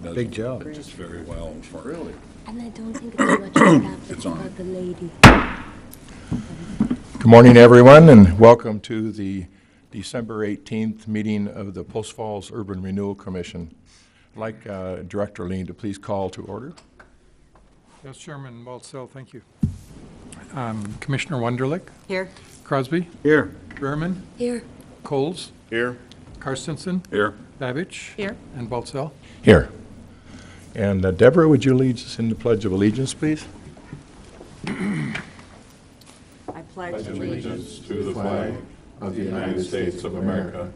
does Big job. it just very well for really. And I don't think it's much about that, but It's on. about the lady. Good morning, everyone, and welcome to the December 18th meeting of the Post Falls Urban Renewal Commission. I'd like Director Lean to please call to order. Yes, Chairman Baltzell, thank you. Commissioner Wunderlich, Here. Crosby, Here. Berman, Here. Coles, Here. Karstensen, Here. Babbage, Here. and Baltzell. Here. And Deborah, would you lead us in the Pledge of Allegiance, please? I pledge Allegiance to the flag of the United States of America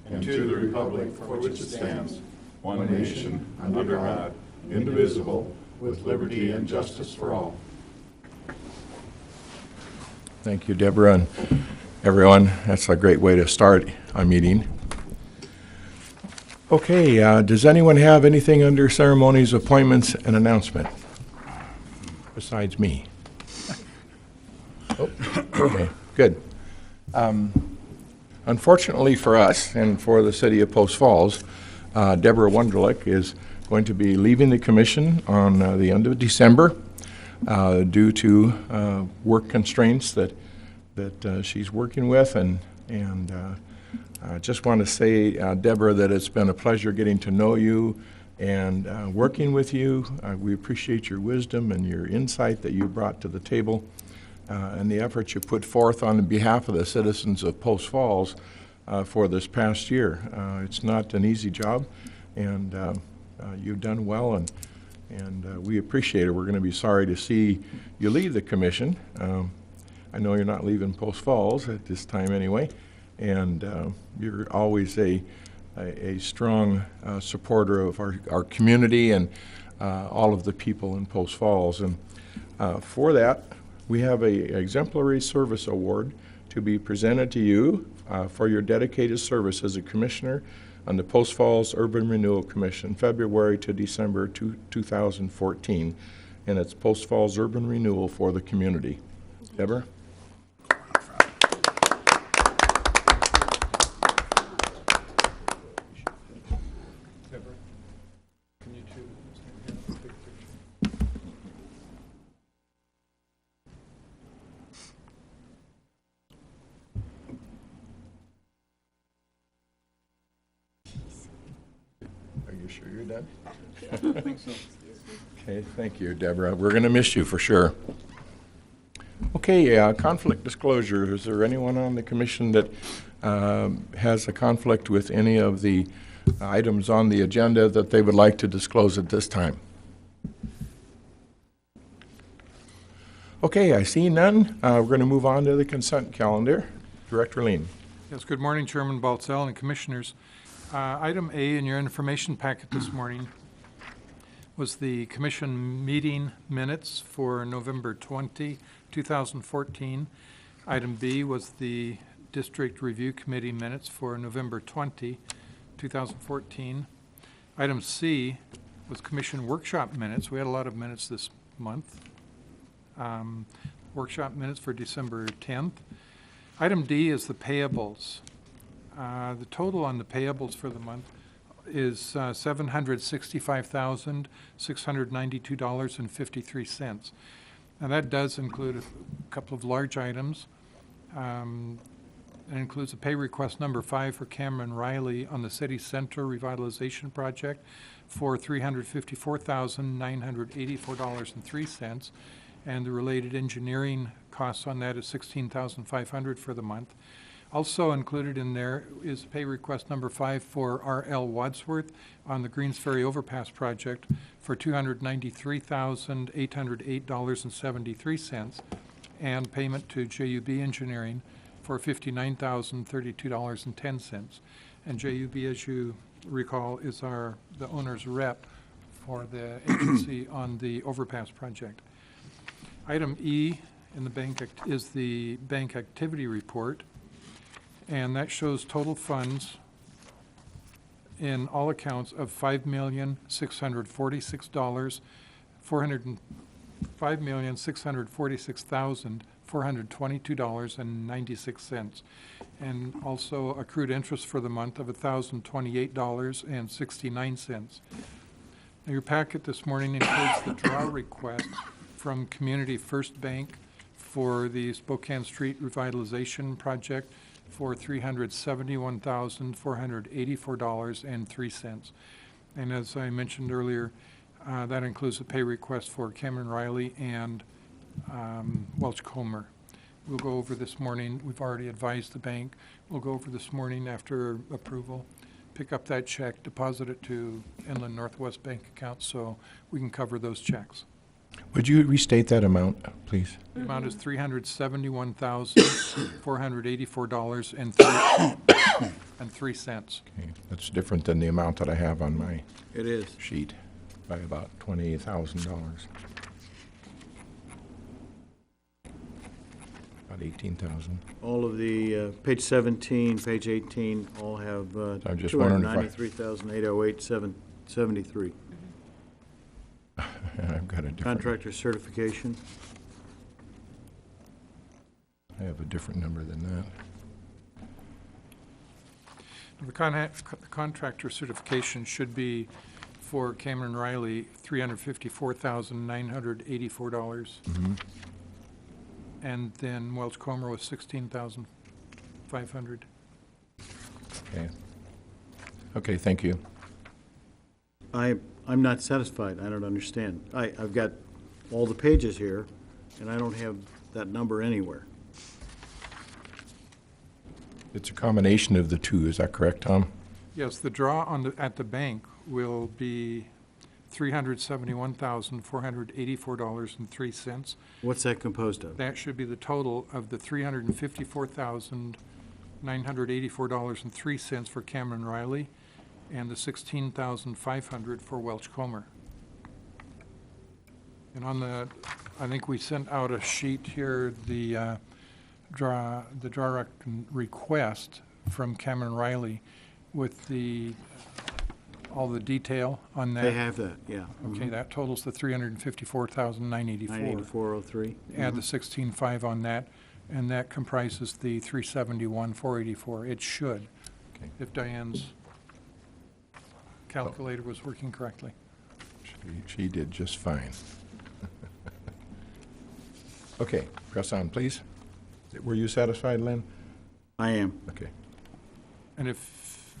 and to the republic for which it stands, one nation, under God, indivisible, with liberty and justice for all. Thank you, Deborah, and everyone. That's a great way to start a meeting. Okay, does anyone have anything under ceremonies, appointments, and announcement besides me? Oh, okay, good. Unfortunately for us and for the city of Post Falls, Deborah Wunderlich is going to be leaving the commission on the end of December due to work constraints that she's working with, and I just want to say, Deborah, that it's been a pleasure getting to know you and working with you. We appreciate your wisdom and your insight that you brought to the table and the effort you put forth on behalf of the citizens of Post Falls for this past year. It's not an easy job, and you've done well, and we appreciate it. We're going to be sorry to see you leave the commission. I know you're not leaving Post Falls at this time anyway, and you're always a strong supporter of our community and all of the people in Post Falls. And for that, we have a exemplary service award to be presented to you for your dedicated service as a commissioner on the Post Falls Urban Renewal Commission, February to December 2014, and it's Post Falls Urban Renewal for the community. Deborah? Are you sure you're done? I think so. Okay, thank you, Deborah. We're going to miss you for sure. Okay, conflict disclosure. Is there anyone on the commission that has a conflict with any of the items on the agenda that they would like to disclose at this time? Okay, I see none. We're going to move on to the consent calendar. Director Lean. Yes, good morning, Chairman Baltzell and Commissioners. Item A in your information packet this morning was the commission meeting minutes for November 20, 2014. Item B was the District Review Committee minutes for November 20, 2014. Item C was commission workshop minutes. We had a lot of minutes this month. Workshop minutes for December 10th. Item D is the payables. The total on the payables for the month is $765,692.53. Now that does include a couple of large items. It includes a pay request number 5 for Cameron Riley on the City Center Revitalization Project for $354,984.03, and the related engineering costs on that is $16,500 for the month. Also included in there is pay request number 5 for R.L. Wadsworth on the Greens Ferry Overpass Project for $293,808.73, and payment to JUB Engineering for $59,032.10. And JUB, as you recall, is the owner's rep for the agency on the overpass project. Item E in the bank is the bank activity report, and that shows total funds in all accounts of $5,646,422.96, and also accrued interest for the month of $1,028.69. Your packet this morning includes the draw request from Community First Bank for the Spokane Street Revitalization Project for $371,484.03. And as I mentioned earlier, that includes a pay request for Cameron Riley and Welch Comer. We'll go over this morning. We've already advised the bank. We'll go over this morning after approval, pick up that check, deposit it to Inland Northwest Bank account so we can cover those checks. Would you restate that amount, please? The amount is $371,484.03. Okay, that's different than the amount that I have on my It is. sheet by about $28,000. About 18,000. All of the, page 17, page 18, all have I'm just wondering if I- 293,808,773. I've got a different, Contractor certification. I have a different number than that. The contractor certification should be for Cameron Riley, $354,984. And then Welch Comer was $16,500. Okay. Okay, thank you. I'm not satisfied. I don't understand. I've got all the pages here, and I don't have that number anywhere. It's a combination of the two, is that correct, Tom? Yes, the draw at the bank will be $371,484.03. What's that composed of? That should be the total of the $354,984.03 for Cameron Riley and the $16,500 for Welch Comer. And on the, I think we sent out a sheet here, the draw request from Cameron Riley with all the detail on that. They have that, yeah. Okay, that totals the $354,984. 98403. Add the 16.5 on that, and that comprises the 371,484. It should, Okay. if Diane's calculator was working correctly. She did just fine. Okay, press on, please. Were you satisfied, Lynn? I am. Okay. And if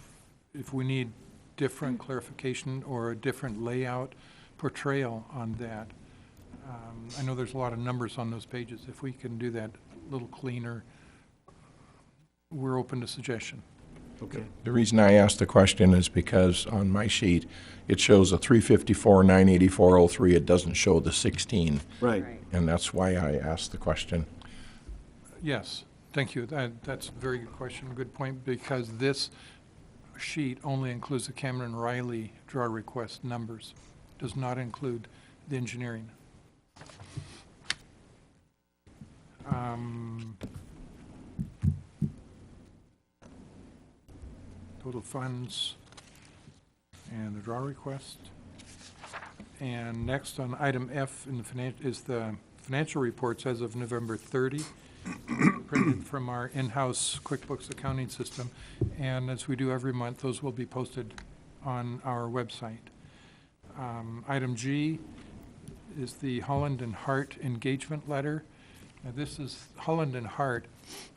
we need different clarification or a different layout portrayal on that, I know there's a lot of numbers on those pages. If we can do that a little cleaner, we're open to suggestion. Okay. The reason I asked the question is because on my sheet, it shows a 354,984.03. It doesn't show the 16, Right. and that's why I asked the question. Yes, thank you. That's a very good question, good point, because this sheet only includes the Cameron Riley draw request numbers, does not include the engineering. Total funds and the draw request. And next on item F in the is the financial reports as of November 30, printed from our in-house QuickBooks accounting system. And as we do every month, those will be posted on our website. Item G is the Holland and Hart engagement letter. Now this is, Holland and Hart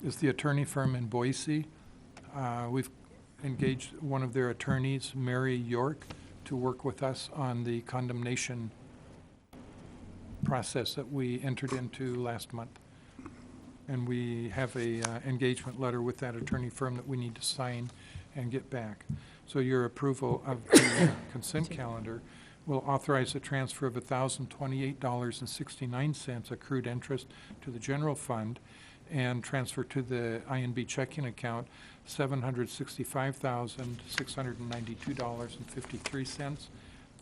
is the attorney firm in Boise. We've engaged one of their attorneys, Mary York, to work with us on the condemnation process that we entered into last month. And we have a engagement letter with that attorney firm that we need to sign and get back. So your approval of the consent calendar will authorize a transfer of $1,028.69 accrued interest to the general fund and transfer to the INB checking account $765,692.53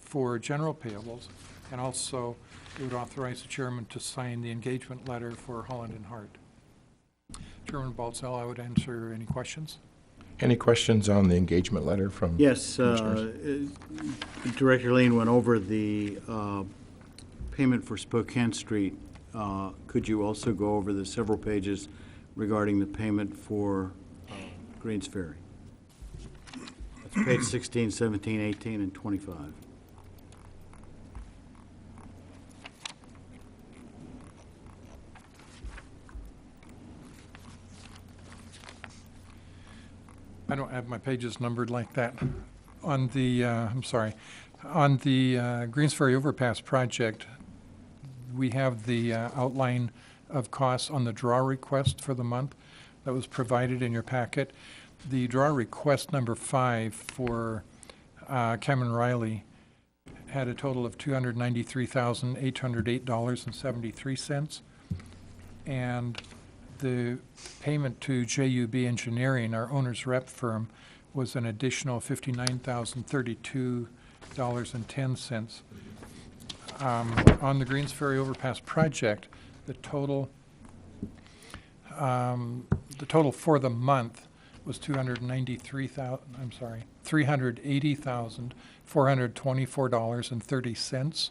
for general payables. And also, it would authorize the chairman to sign the engagement letter for Holland and Hart. Chairman Baltzell, I would answer any questions. Any questions on the engagement letter from? Yes, Commissioners? Director Lean went over the payment for Spokane Street. Could you also go over the several pages regarding the payment for Greens Ferry? That's page 16, 17, 18, and 25. I don't have my pages numbered like that. On the, I'm sorry, on the Greens Ferry Overpass project, we have the outline of costs on the draw request for the month that was provided in your packet. The draw request number 5 for Cameron Riley had a total of $293,808.73. And the payment to JUB Engineering, our owner's rep firm, was an additional $59,032.10. On the Greens Ferry Overpass project, the total for the month was $380,424.30.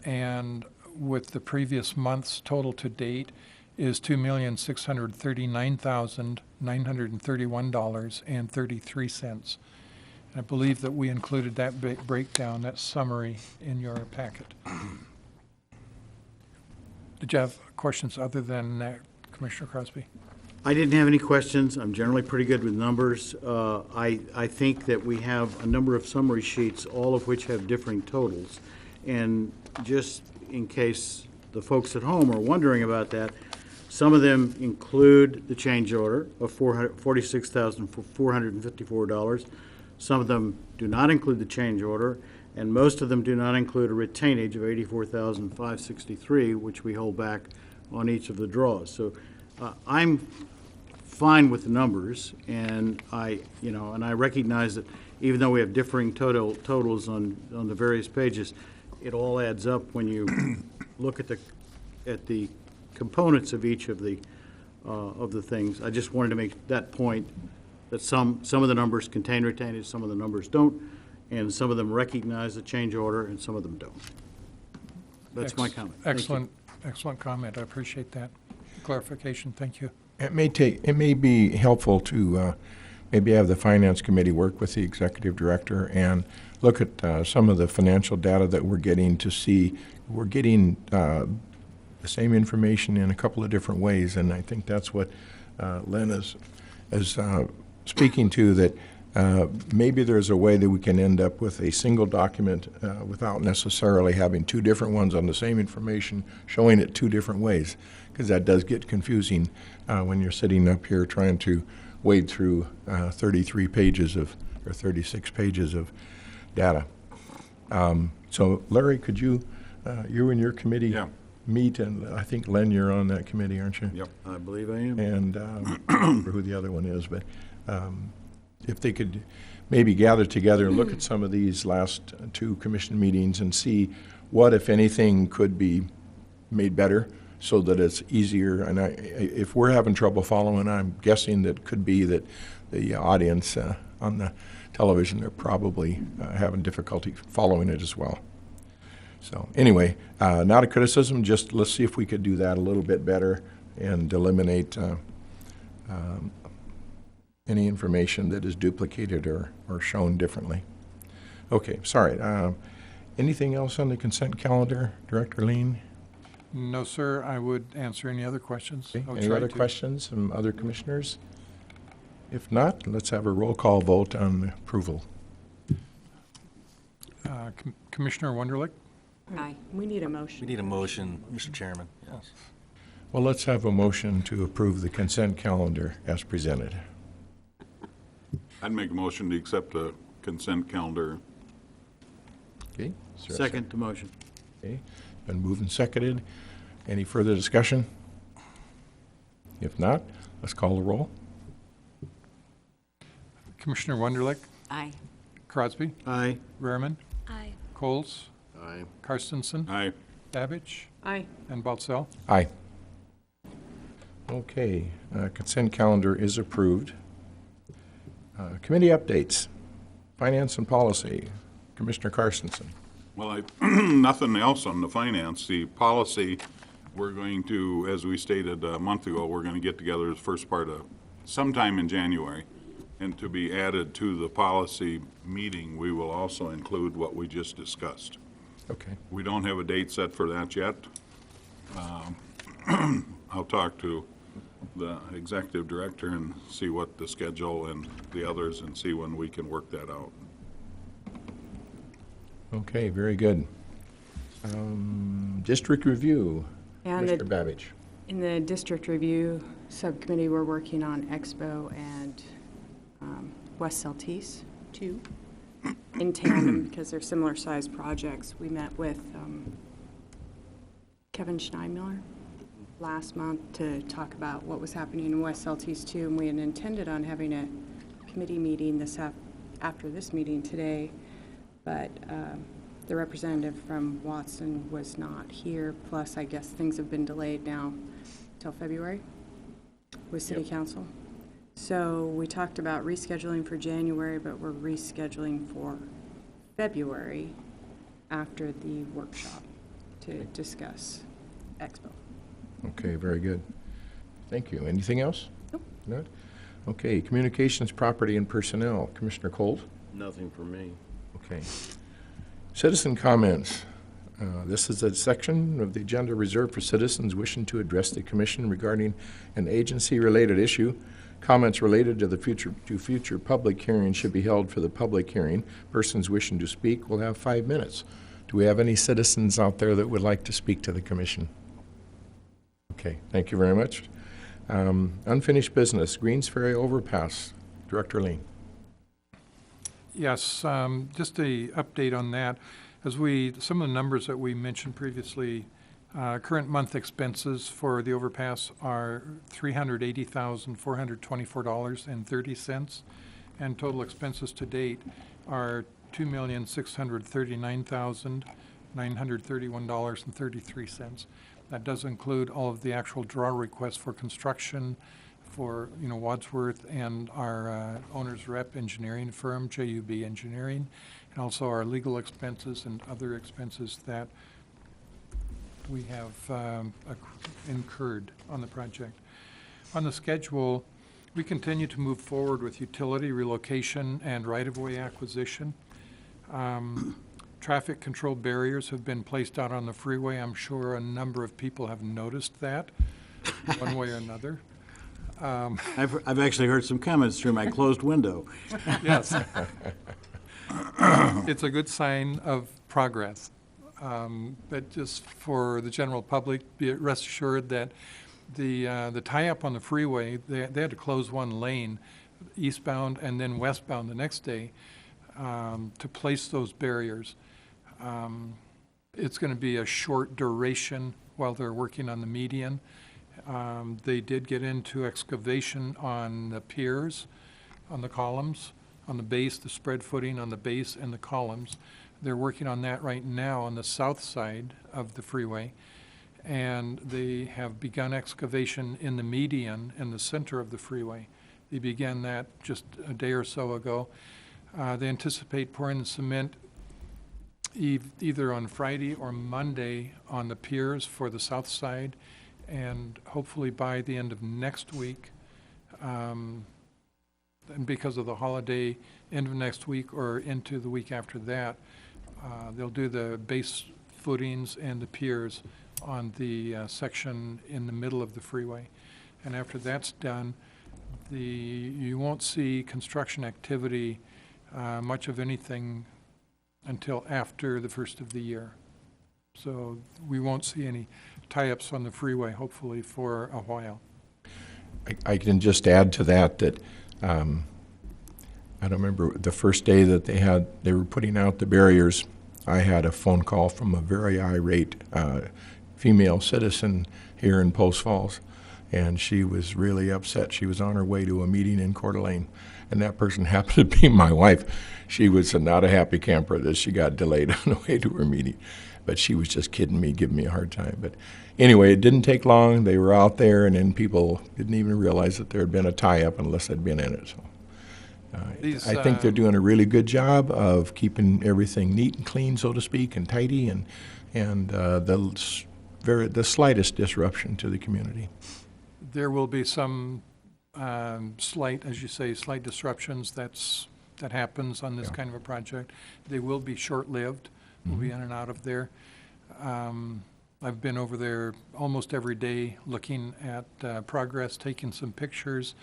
And with the previous month's total to date is $2,639,931.33. I believe that we included that breakdown, that summary, in your packet. Did you have questions other than that, Commissioner Crosby? I didn't have any questions. I'm generally pretty good with numbers. I think that we have a number of summary sheets, all of which have differing totals. And just in case the folks at home are wondering about that, some of them include the change order of $46,454. Some of them do not include the change order, and most of them do not include a retainage of $84,563, which we hold back on each of the draws. So I'm fine with the numbers, and I recognize that even though we have differing totals on the various pages, it all adds up when you look at the components of each of the things. I just wanted to make that point, that some of the numbers contain retainage, some of the numbers don't, and some of them recognize the change order, and some of them don't. That's my comment. Excellent comment. I appreciate that clarification. Thank you. It may be helpful to maybe have the Finance Committee work with the Executive Director and look at some of the financial data that we're getting to see. We're getting the same information in a couple of different ways, and I think that's what Len is speaking to, that maybe there's a way that we can end up with a single document without necessarily having two different ones on the same information, showing it two different ways, because that does get confusing when you're sitting up here trying to wade through 36 pages of data. So Larry, could you and your committee meet, and I think Len, you're on that committee, aren't you? Yep. I believe I am. And I don't remember who the other one is, but if they could maybe gather together and look at some of these last two commission meetings and see what, if anything, could be made better so that it's easier. And if we're having trouble following, I'm guessing that could be that the audience on the television are probably having difficulty following it as well. So anyway, not a criticism, just let's see if we could do that a little bit better and eliminate any information that is duplicated or shown differently. Okay, sorry. Anything else on the consent calendar, Director Lean? No, sir. I would answer any other questions. Okay. I'll Any try other to. questions from other commissioners? If not, let's have a roll call vote on approval. Commissioner Wunderlich? Aye. We need a motion. We need a motion, Mr. Chairman. Yes. Well, let's have a motion to approve the consent calendar as presented. I'd make a motion to accept the consent calendar. Okay. Is there a Second to motion. Okay. Been moved and seconded. Any further discussion? If not, let's call the roll. Commissioner Wunderlich? Aye. Crosby? Aye. Rehrman? Aye. Coles? Aye. Karstensen? Aye. Babbage? Aye. And Baltzell? Aye. Okay, consent calendar is approved. Committee updates, Finance and Policy, Commissioner Karstensen. Well, nothing else on the finance. The policy, we're going to, as we stated a month ago, we're going to get together as first part of sometime in January. And to be added to the policy meeting, we will also include what we just discussed. Okay. We don't have a date set for that yet. I'll talk to the executive director and see what the schedule and the others, and see when we can work that out. Okay, very good. District review, And Mr. Babbage. in the district review subcommittee, we're working on Expo and West Saltese, too, in tandem, because they're similar sized projects. We met with Kevin Schneimiller last month to talk about what was happening in West Saltese, too, and we had intended on having a committee meeting after this meeting today, but the representative from Watson was not here, plus I guess things have been delayed now till February with City Council. So we talked about rescheduling for January, but we're rescheduling for February after the workshop to discuss Expo. Okay, very good. Thank you. Anything else? Nope. Not? Okay, communications, property, and personnel. Commissioner Colt? Nothing for me. Okay. Citizen comments. This is a section of the agenda reserved for citizens wishing to address the commission regarding an agency-related issue. Comments related to future public hearings should be held for the public hearing. Persons wishing to speak will have 5 minutes. Do we have any citizens out there that would like to speak to the commission? Okay, thank you very much. Unfinished business, Greens Ferry Overpass. Director Lean. Yes, just a update on that. Some of the numbers that we mentioned previously, current month expenses for the overpass are $380,424.30, and total expenses to date are $2,639,931.33. That does include all of the actual draw requests for construction for, Wadsworth and our owner's rep engineering firm, JUB Engineering, and also our legal expenses and other expenses that we have incurred on the project. On the schedule, we continue to move forward with utility relocation and right-of-way acquisition. Traffic control barriers have been placed out on the freeway. I'm sure a number of people have noticed that, one way or another. I've actually heard some comments through my closed window. Yes. It's a good sign of progress. But just for the general public, rest assured that the tie-up on the freeway, they had to close one lane, eastbound and then westbound the next day, to place those barriers. It's going to be a short duration while they're working on the median. They did get into excavation on the piers, on the columns, on the base, the spread footing on the base and the columns. They're working on that right now on the south side of the freeway. And they have begun excavation in the median in the center of the freeway. They began that just a day or so ago. They anticipate pouring the cement either on Friday or Monday on the piers for the south side, and hopefully by the end of next week, and because of the holiday, end of next week or into the week after that, they'll do the base footings and the piers on the section in the middle of the freeway. And after that's done, you won't see construction activity, much of anything, until after the first of the year. So we won't see any tie-ups on the freeway, hopefully, for a while. I can just add to that I don't remember the first day that they were putting out the barriers. I had a phone call from a very irate female citizen here in Post Falls, and she was really upset. She was on her way to a meeting in Coeur d'Alene, and that person happened to be my wife. She was not a happy camper that she got delayed on the way to her meeting, but she was just kidding me, giving me a hard time. But anyway, it didn't take long. They were out there, and then people didn't even realize that there had been a tie-up unless they'd been in it. So I think they're doing a really good job of keeping everything neat and clean, so to speak, and tidy, and the slightest disruption to the community. There will be some slight, as you say, slight disruptions that happens on this kind of a project. They will be short-lived. We'll be in and out of there. I've been over there almost every day looking at progress, taking some pictures.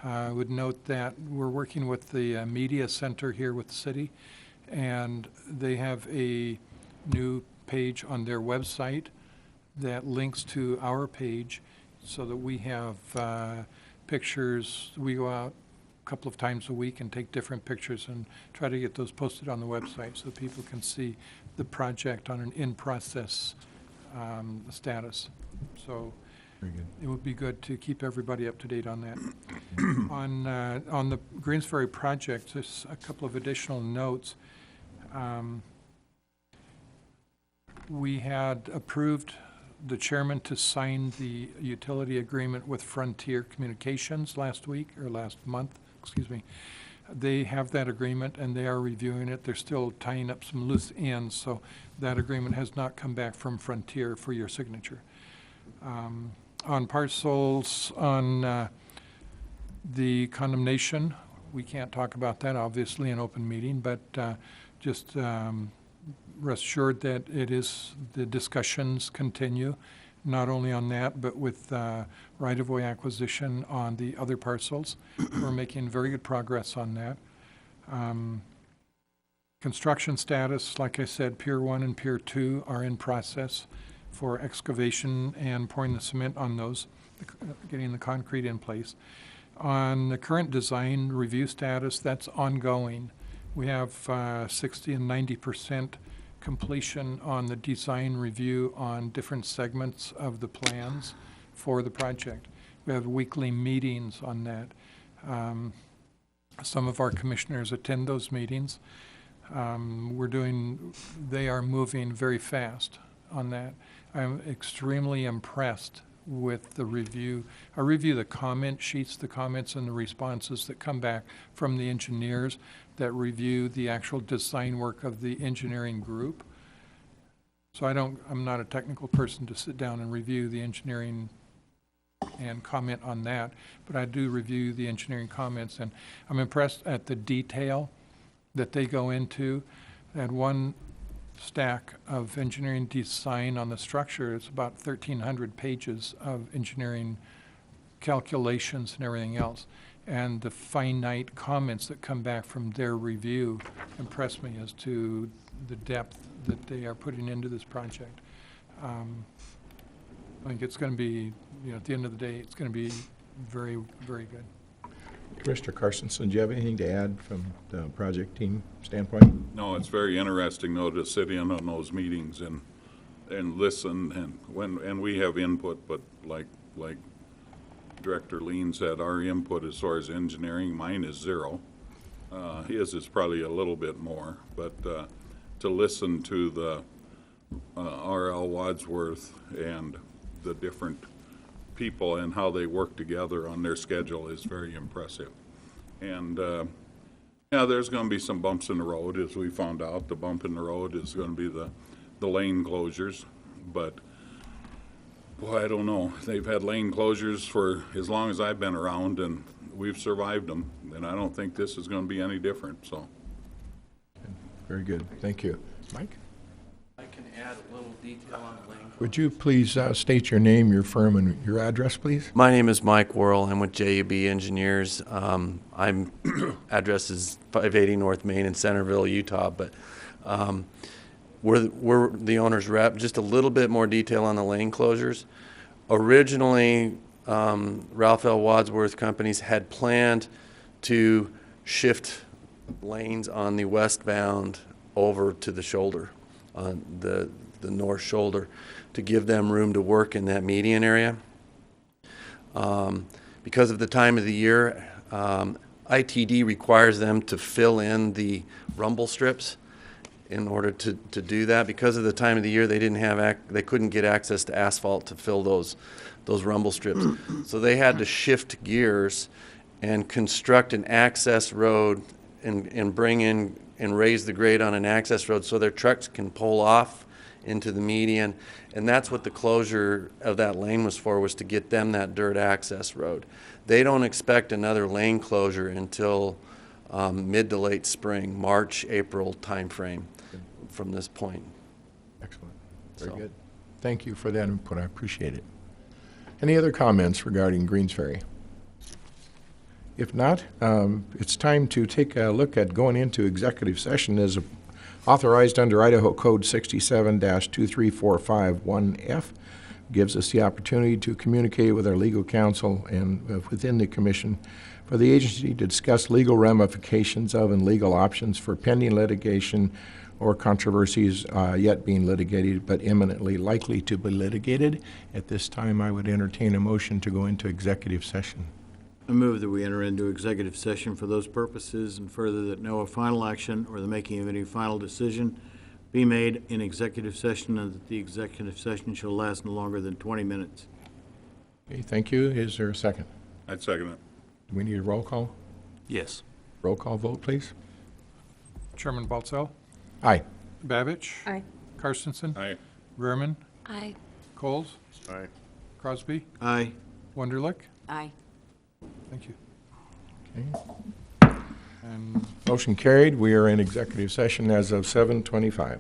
I would note that we're working with the media center here with the city, and they have a new page on their website that links to our page so that we have pictures. We go out a couple of times a week and take different pictures and try to get those posted on the website so people can see the project on an in-process status. So Very good. it would be good to keep everybody up to date on that. On the Greensbury project, just a couple of additional notes. We had approved the chairman to sign the utility agreement with Frontier Communications last month, excuse me. They have that agreement and they are reviewing it. They're still tying up some loose ends, so that agreement has not come back from Frontier for your signature. On parcels, on the condemnation, we can't talk about that obviously in open meeting, but just rest assured that the discussions continue, not only on that, but with right-of-way acquisition on the other parcels. We're making very good progress on that. Construction status, like I said, Pier 1 and Pier 2 are in process for excavation and pouring the cement on those, getting the concrete in place. On the current design review status, that's ongoing. We have 60 and 90% completion on the design review on different segments of the plans for the project. We have weekly meetings on that. Some of our commissioners attend those meetings. They are moving very fast on that. I'm extremely impressed with the review. I review the comment sheets, the comments and the responses that come back from the engineers that review the actual design work of the engineering group. So I'm not a technical person to sit down and review the engineering and comment on that, but I do review the engineering comments, and I'm impressed at the detail that they go into. I had one stack of engineering design on the structure. It's about 1,300 pages of engineering calculations and everything else. And the finite comments that come back from their review impress me as to the depth that they are putting into this project. I think it's going to be, at the end of the day, it's going to be very, very good. Commissioner Carstensen, do you have anything to add from the project team standpoint? No, it's very interesting though to sit in on those meetings and listen, and we have input, but like Director Lean said, our input as far as engineering, mine is 0. His is probably a little bit more, but to listen to the R.L. Wadsworth and the different people and how they work together on their schedule is very impressive. And yeah, there's going to be some bumps in the road, as we found out. The bump in the road is going to be the lane closures, but boy, I don't know. They've had lane closures for as long as I've been around, and we've survived them, and I don't think this is going to be any different. So, Very good. Thank you. Mike? I can add a little detail on the lane. Would you please state your name, your firm, and your address, please? My name is Mike Worrell. I'm with JUB Engineers. I'm address is 580 North Main in Centerville, Utah, but we're the owner's rep. Just a little bit more detail on the lane closures. Originally, Ralph L. Wadsworth Companies had planned to shift lanes on the westbound over to the shoulder, on the north shoulder, to give them room to work in that median area. Because of the time of the year, ITD requires them to fill in the rumble strips in order to do that. Because of the time of the year, they couldn't get access to asphalt to fill those rumble strips. So they had to shift gears and construct an access road and bring in and raise the grade on an access road so their trucks can pull off into the median. And that's what the closure of that lane was for, was to get them that dirt access road. They don't expect another lane closure until mid to late spring, March, April timeframe from this point. Excellent. Very good. Thank you for that input. I appreciate it. Any other comments regarding Greens Ferry? If not, it's time to take a look at going into executive session as authorized under Idaho Code 67-23451F. Gives us the opportunity to communicate with our legal counsel and within the commission for the agency to discuss legal ramifications of and legal options for pending litigation or controversies yet being litigated but imminently likely to be litigated. At this time, I would entertain a motion to go into executive session. I move that we enter into executive session for those purposes, and further that no final action or the making of any final decision be made in executive session, and that the executive session shall last no longer than 20 minutes. Okay, thank you. Is there a second? I'd second it. Do we need a roll call? Yes. Roll call vote, please. Chairman Baltzell, Aye. Babich, Aye. Karstensen, Aye. Rehrman, Aye. Coles, Aye. Crosby, Aye. Wunderlich. Aye. Thank you. Okay. And Motion carried. We are in executive session as of 7:25.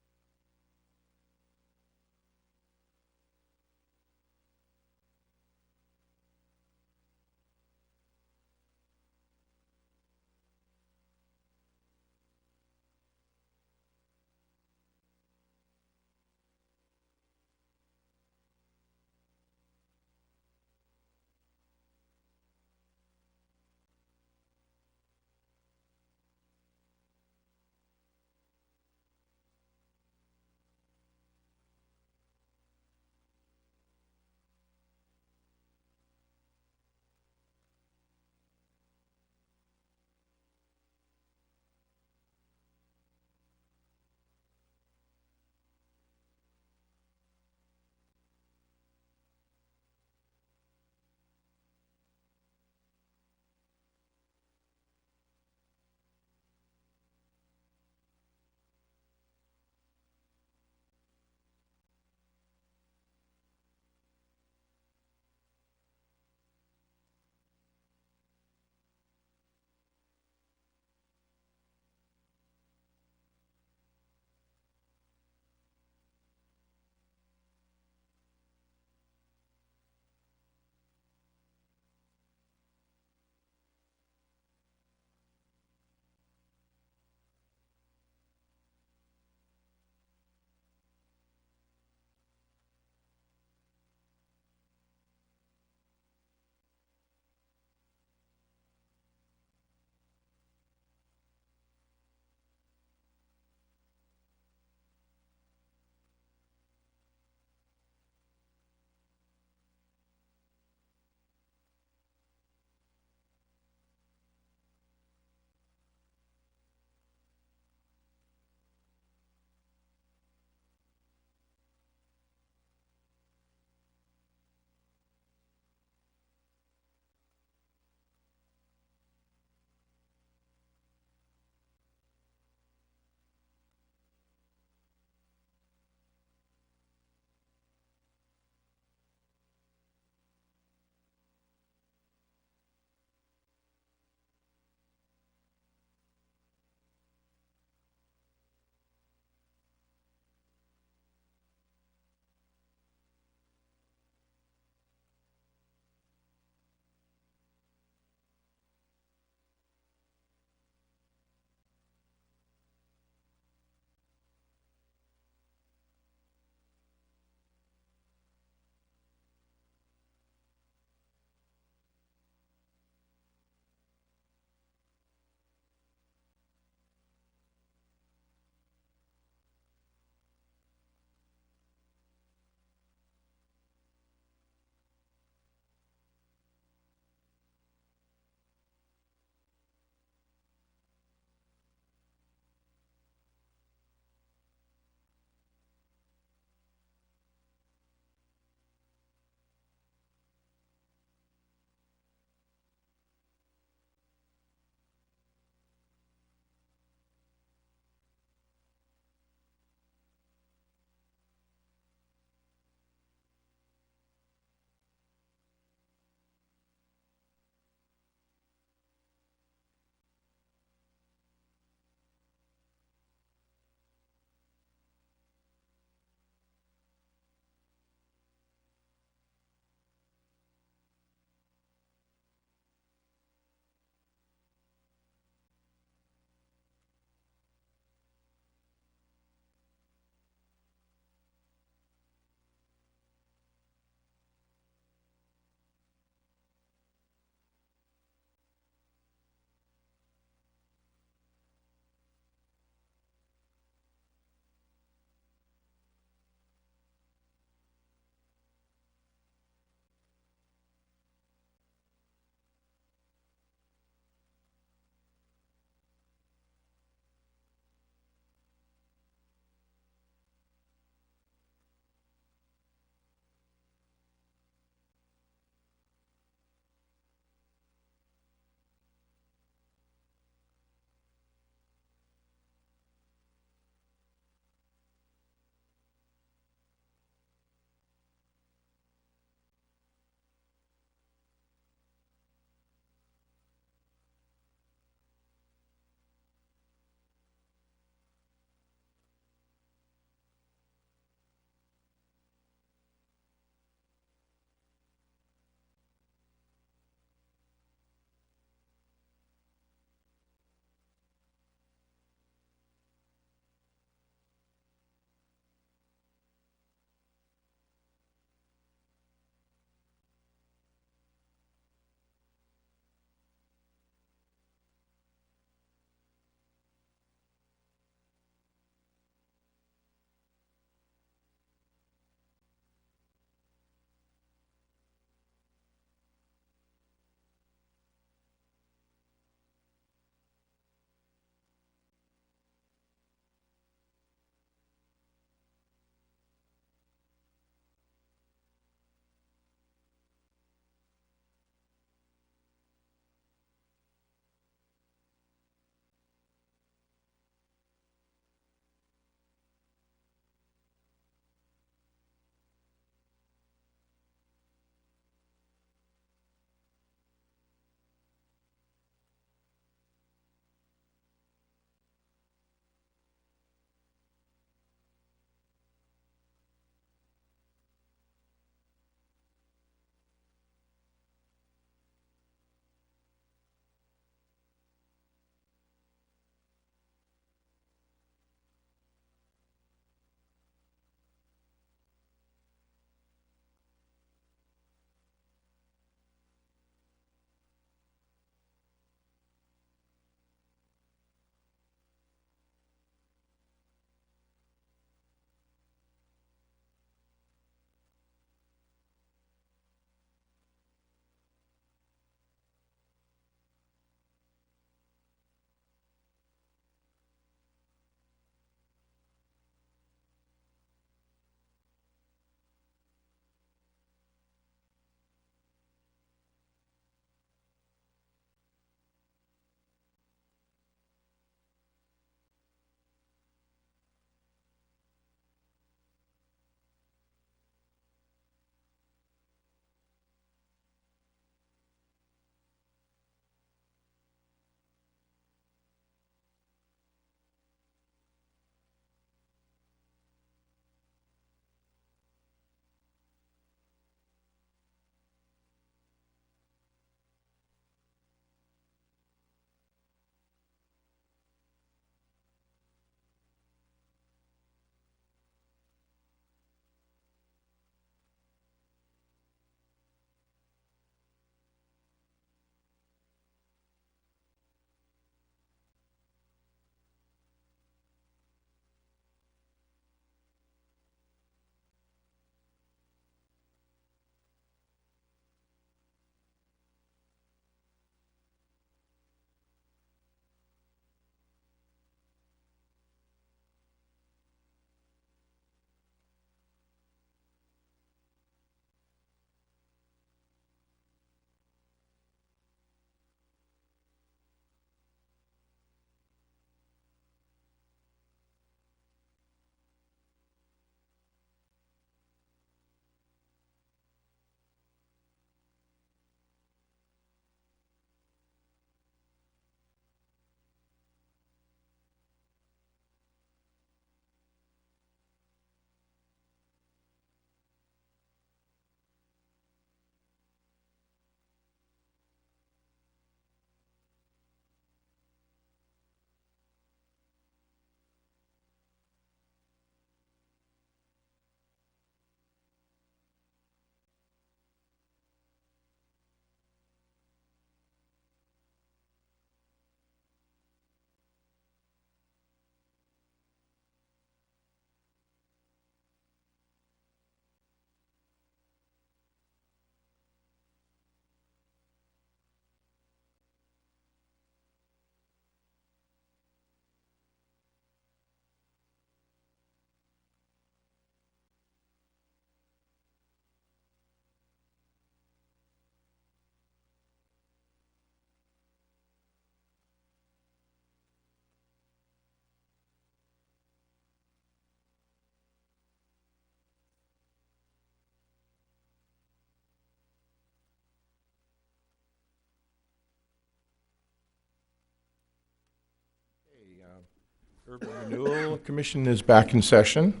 Urban Renewal Commission is back in session,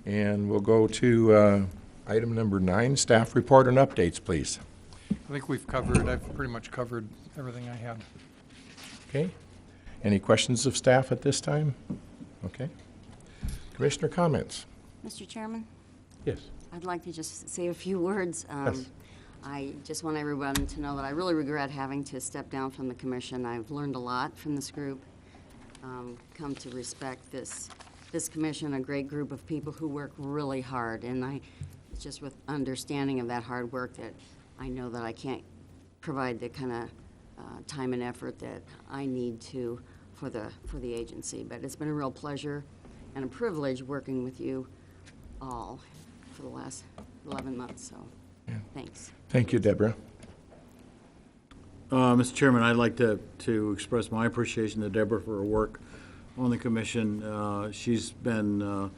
and we'll go to item number 9, staff report and updates, please. I think I've pretty much covered everything I had. Okay. Any questions of staff at this time? Okay. Commissioner comments? Mr. Chairman, Yes. I'd like to just say a few words. Yes. I just want everyone to know that I really regret having to step down from the commission. I've learned a lot from this group, come to respect this commission, a great group of people who work really hard. And it's just with understanding of that hard work that I know that I can't provide the kind of time and effort that I need to for the agency. But it's been a real pleasure and a privilege working with you all for the last 11 months, so thanks. Thank you, Deborah. Mr. Chairman, I'd like to express my appreciation to Deborah for her work on the commission. She's been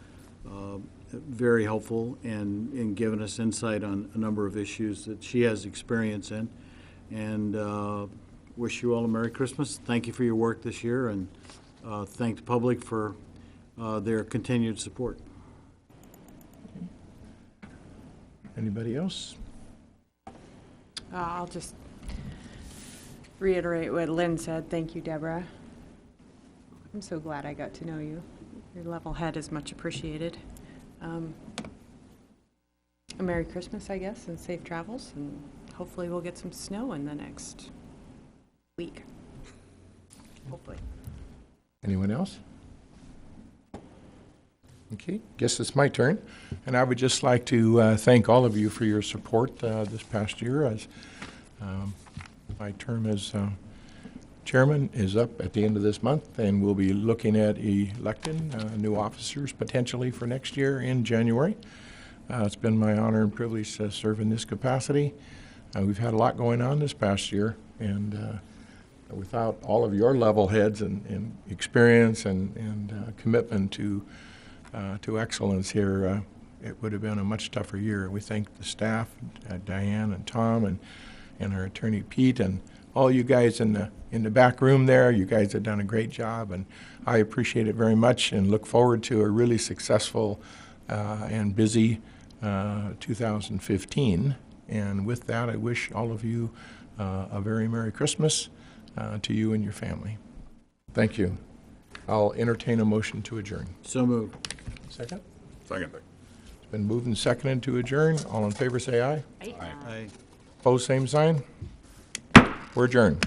very helpful in giving us insight on a number of issues that she has experience in. And wish you all a Merry Christmas. Thank you for your work this year, and thank the public for their continued support. Anybody else? I'll just reiterate what Lynn said. Thank you, Deborah. I'm so glad I got to know you. Your level head is much appreciated. A Merry Christmas, I guess, and safe travels, and hopefully we'll get some snow in the next week. Hopefully. Anyone else? Okay, guess it's my turn. And I would just like to thank all of you for your support this past year, as my term as chairman is up at the end of this month, and we'll be looking at electing new officers potentially for next year in January. It's been my honor and privilege to serve in this capacity. We've had a lot going on this past year, and without all of your level heads and experience and commitment to excellence here, it would have been a much tougher year. We thank the staff, Diane and Tom, and our attorney Pete, and all you guys in the back room there. You guys have done a great job, and I appreciate it very much and look forward to a really successful and busy 2015. And with that, I wish all of you a very Merry Christmas to you and your family. Thank you. I'll entertain a motion to adjourn. So moved. Second? Second. It's been moved and seconded to adjourn. All in favor say aye. Aye. Opposed, same sign. We're adjourned.